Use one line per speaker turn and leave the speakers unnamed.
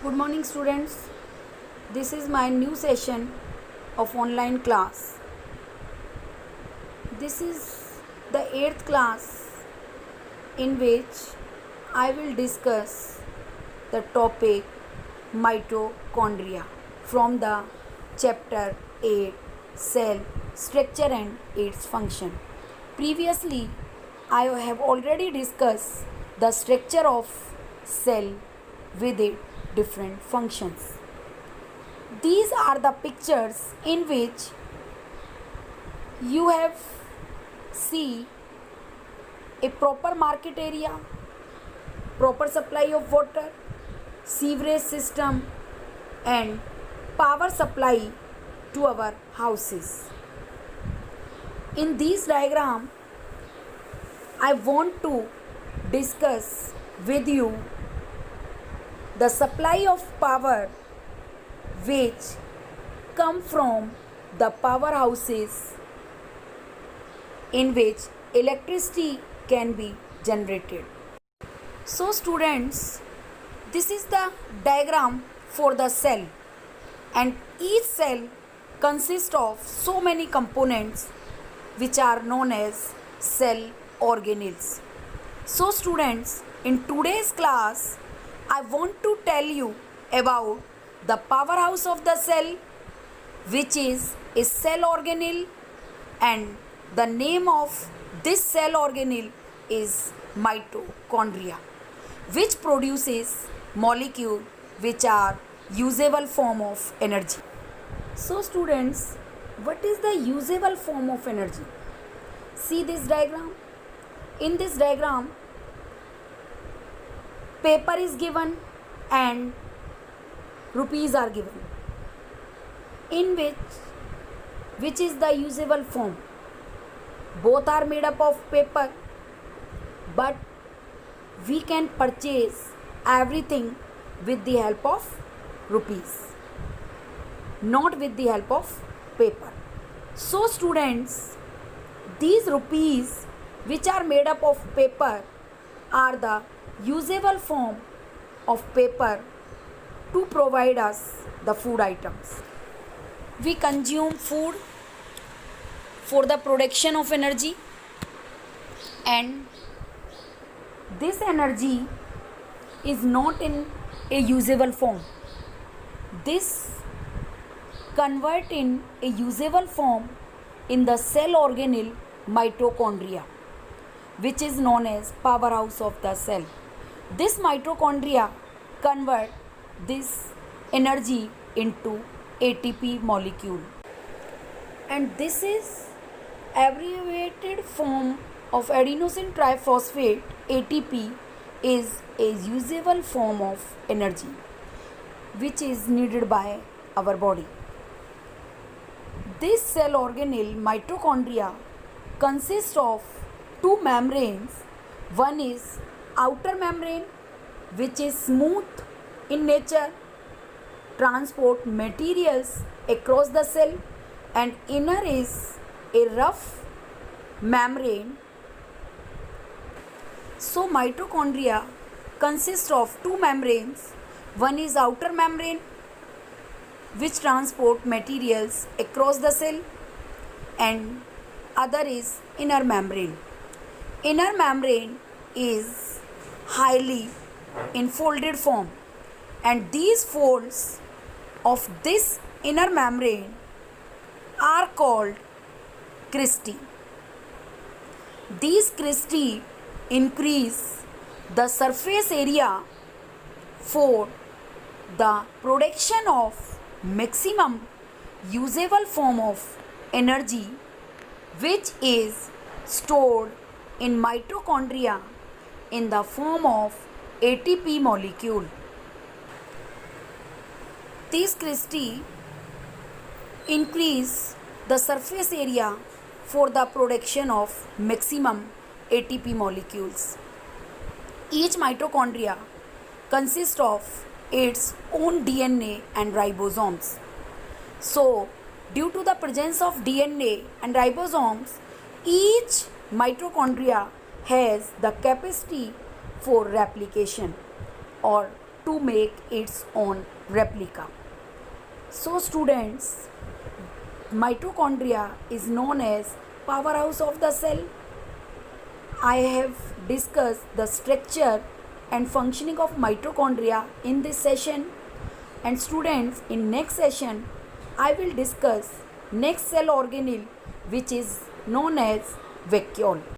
Good morning, students. This is my new session of online class. This is the 8th class in which I will discuss the topic mitochondria from the chapter 8 cell structure and its function. Previously, I have already discussed the structure of cell with its different functions. These are the pictures in which you have see a proper market area, proper supply of water, sewerage system and power supply to our houses. In this diagram, I want to discuss with you the supply of power which come from the powerhouses in which electricity can be generated. So students, this is the diagram for the cell, and each cell consists of so many components which are known as cell organelles. So students, in today's class I want to tell you about the powerhouse of the cell, which is a cell organelle, and the name of this cell organelle is mitochondria, which produces molecules which are usable form of energy. So students, what is the usable form of energy? See this diagram. In this diagram, paper is given and rupees are given, in which is the usable form. Both are made up of paper, but we can purchase everything with the help of rupees, not with the help of paper. So students, these rupees which are made up of paper are the usable form of paper to provide us the food items. We consume food for the production of energy, and this energy is not in a usable form. This convert in a usable form in the cell organelle mitochondria, which is known as powerhouse of the cell. This mitochondria convert this energy into ATP molecule, and this is abbreviated form of adenosine triphosphate. ATP is a usable form of energy which is needed by our body. This cell organelle mitochondria consists of two membranes. One is outer membrane, which is smooth in nature, transport materials across the cell, and inner is a rough membrane. So mitochondria consists of two membranes. One is outer membrane, which transport materials across the cell, and other is inner membrane. Inner membrane is highly enfolded form, and these folds of this inner membrane are called cristae. These cristae increase the surface area for the production of maximum usable form of energy, which is stored in mitochondria in the form of ATP molecule. These cristae increase the surface area for the production of maximum ATP molecules. Each mitochondria consists of its own DNA and ribosomes. So, due to the presence of DNA and ribosomes, each mitochondria has the capacity for replication, or to make its own replica. So students, mitochondria is known as powerhouse of the cell. I have discussed the structure and functioning of mitochondria in this session, and students, in next session I will discuss next cell organelle, which is known as vacuole.